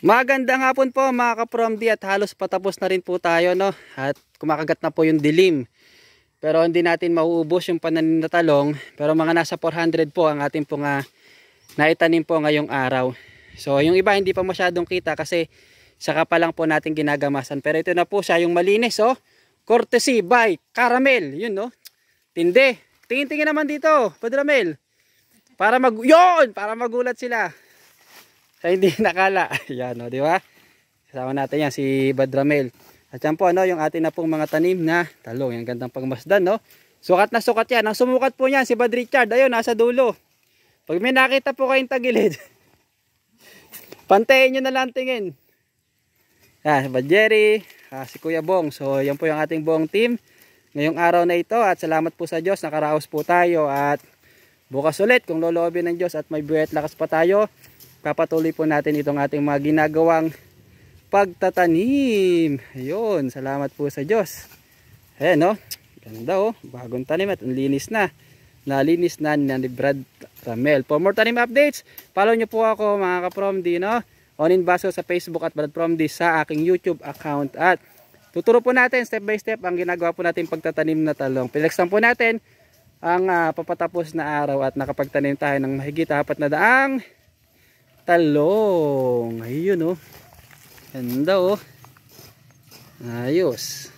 Magandang hapon po mga ka-Promdi at halos patapos na rin po tayo, no? At kumakagat na po yung dilim. Pero hindi natin mauubos yung pananim na talong. Pero mga nasa 400 po ang ating pong naitanim po ngayong araw. So yung iba hindi pa masyadong kita kasi saka pa lang po natin ginagamasan. Pero ito na po siya yung malinis, oh. Courtesy by Caramel. Yun, no? Tindi. Tingin-tingin naman dito, Padramel. Para magulat sila. Sa hindi nakala. Yan, no, di ba? Kasama natin yan si Badramel. At yan po, yung atin na pong mga tanim na talong. Yan, gandang pagmasdan, no? Sukat na sukat yan. Ang sumukat po yan si Bad Richard. Ayun, nasa dulo. Pag may nakita po kayong tagilid, pantayin nyo na lang tingin. Si Bad Jerry, si Kuya Bong. So yan po yung ating buong team ngayong araw na ito. At salamat po sa Diyos, nakaraos po tayo. At bukas ulit kung loloobin ng Diyos at may buhay at lakas pa tayo, papatuloy po natin itong ating mga ginagawang pagtatanim. Ayun, salamat po sa Diyos. Ayan, no? Ganda, oh. Bagong tanim at linis na. Nalinis na ni Brad Ramel. For more tanim updates, follow nyo po ako mga ka-Promdi, no? Onin Baso sa Facebook at Brad Promdi sa aking YouTube account. At tuturo po natin step by step ang ginagawa po natin pagtatanim na talong. Pilextan po natin ang papatapos na araw at nakapagtanim tayo ng mahigit 400 talong. Ayun, oh. Ganda, oh. Ayos.